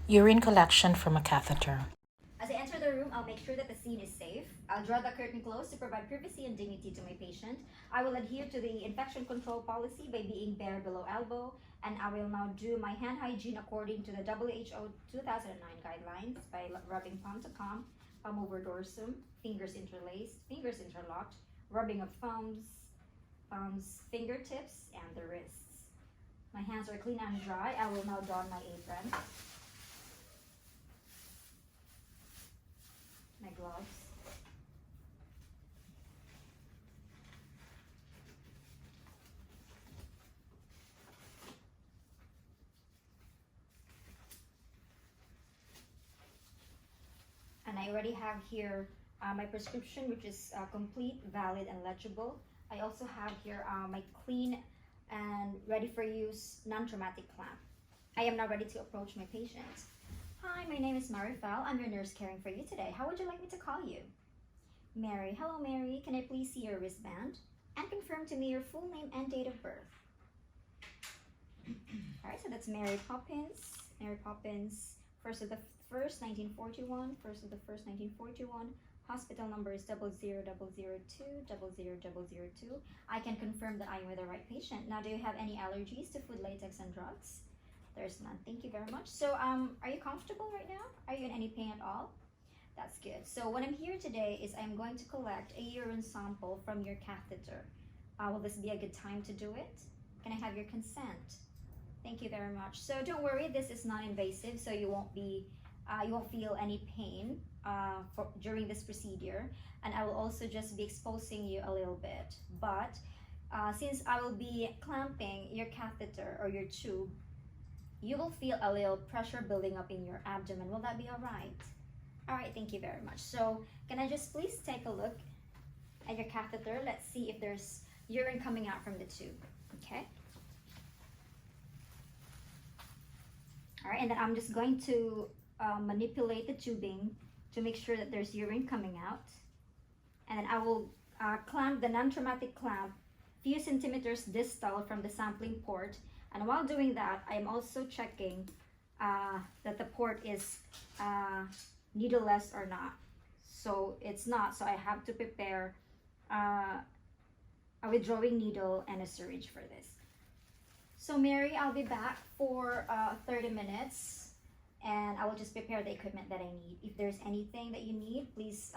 Urine collection from a catheter. As I enter the room, I'll make sure that the scene is safe. I'll draw the curtain close to provide privacy and dignity to my patient. I will adhere to the infection control policy by being bare below elbow, and I will now do my hand hygiene according to the WHO 2009 guidelines by rubbing palm to palm over dorsum, fingers interlaced, fingers interlocked, rubbing of thumbs, fingertips, and the wrists. My hands are clean and dry. I will now don my apron, my gloves, and I already have here my prescription, which is complete, valid, and legible. I also have here my clean and ready for use non-traumatic clamp. I am now ready to approach my patient. Hi, my name is Marifel. I'm your nurse caring for you today. How would you like me to call you? Mary. Hello, Mary. Can I please see your wristband? And confirm to me your full name and date of birth. All right, so that's Mary Poppins. Mary Poppins, 1st of the 1st, 1941. 1st of the 1st, 1941. Hospital number is 00002 00002. I can confirm that I am with the right patient. Now, do you have any allergies to food, latex, and drugs? There's none. Thank you very much. So, are you comfortable right now? Are you in any pain at all? That's good. So, what I'm here today is I'm going to collect a urine sample from your catheter. Will this be a good time to do it? Can I have your consent? Thank you very much. So, don't worry. This is non-invasive, so you won't feel any pain during this procedure, and I will also just be exposing you a little bit. But since I will be clamping your catheter or your tube, you will feel a little pressure building up in your abdomen. Will that be all right? All right, thank you very much. So can I just please take a look at your catheter? Let's see if there's urine coming out from the tube, okay? All right, and then I'm just going to manipulate the tubing to make sure that there's urine coming out. And then I will clamp the non-traumatic clamp few centimeters distal from the sampling port. And while doing that, I'm also checking that the port is needleless or not. So it's not, so I have to prepare a withdrawing needle and a syringe for this. So Mary, I'll be back for 30 minutes. And I will just prepare the equipment that I need. If there's anything that you need, please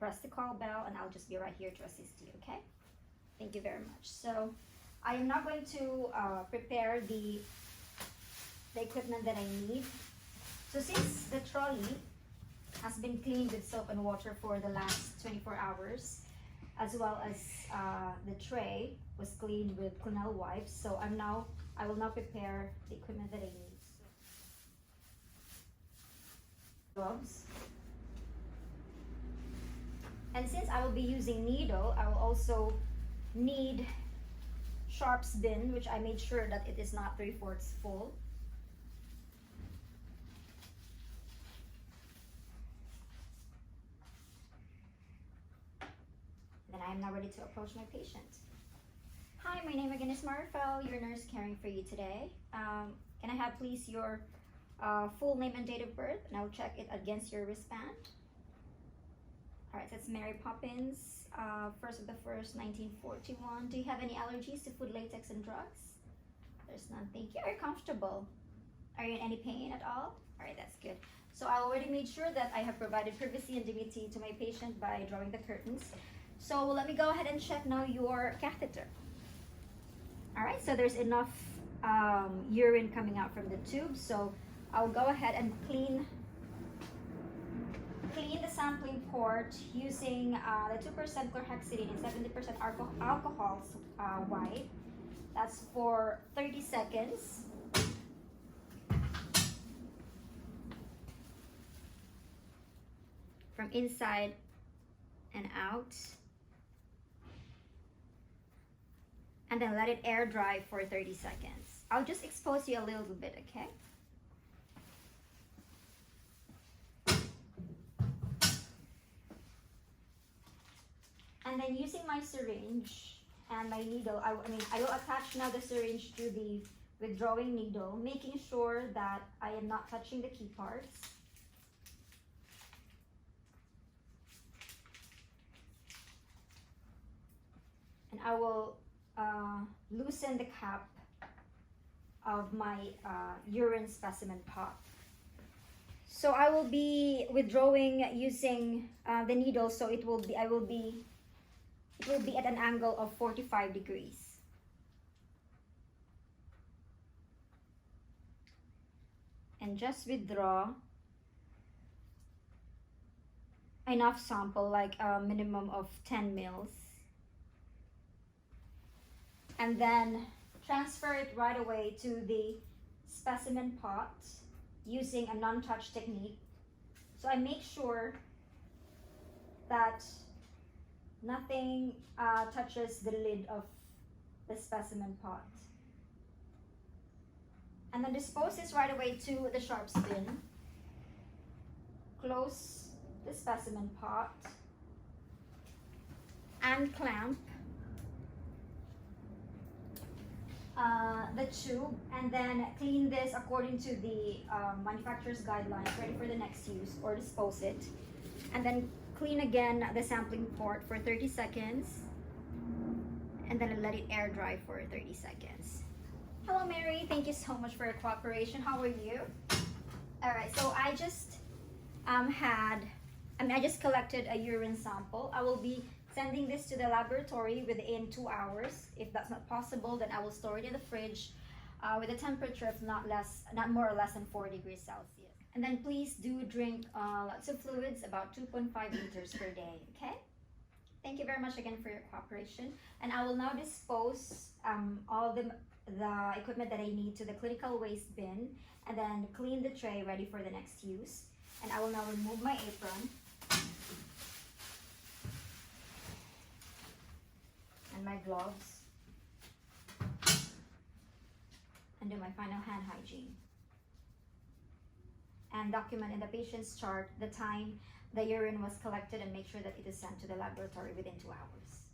press the call bell and I'll just be right here to assist you, okay? Thank you very much. So I am now going to prepare the equipment that I need. So since the trolley has been cleaned with soap and water for the last 24 hours, as well as the tray was cleaned with Clinell wipes, so I will now prepare the equipment that I need. Gloves. And since I will be using needle, I will also need sharps bin, which I made sure that it is not 3/4 full. Then I am now ready to approach my patient. Hi, my name again is Marifel, your nurse caring for you today. Can I have please your full name and date of birth, and I'll check it against your wristband. All right, that's Mary Poppins, 1st of the 1st, 1941. Do you have any allergies to food, latex, and drugs? There's none. Thank you. Are you comfortable? Are you in any pain at all? All right, that's good. So I already made sure that I have provided privacy and dignity to my patient by drawing the curtains. So let me go ahead and check now your catheter. All right, so there's enough urine coming out from the tube. So I'll go ahead and clean the sampling port using the 2% chlorhexidine and 70% alcohol wipe. That's for 30 seconds. From inside and out. And then let it air dry for 30 seconds. I'll just expose you a little bit, okay? And then using my syringe and my needle, I will attach now the syringe to the withdrawing needle, making sure that I am not touching the key parts. And I will loosen the cap of my urine specimen pot. So I will be withdrawing using the needle, so it will be at an angle of 45 degrees. And just withdraw enough sample, like a minimum of 10 mils. And then transfer it right away to the specimen pot using a non-touch technique. So I make sure that nothing touches the lid of the specimen pot. And then dispose this right away to the sharps bin. Close the specimen pot and clamp the tube, and then clean this according to the manufacturer's guidelines, ready for the next use, or dispose it. And then clean again the sampling port for 30 seconds, and then let it air dry for 30 seconds. Hello Mary, thank you so much for your cooperation. How are you? All right, so I just I just collected a urine sample. I will be sending this to the laboratory within 2 hours. If that's not possible, then I will store it in the fridge with a temperature of not more or less than 4 degrees Celsius. And then please do drink lots of fluids, about 2.5 liters per day, okay? Thank you very much again for your cooperation. And I will now dispose all the equipment that I need to the clinical waste bin, and then clean the tray ready for the next use. And I will now remove my apron and my gloves and do my final hand hygiene. And document in the patient's chart the time the urine was collected and make sure that it is sent to the laboratory within 2 hours.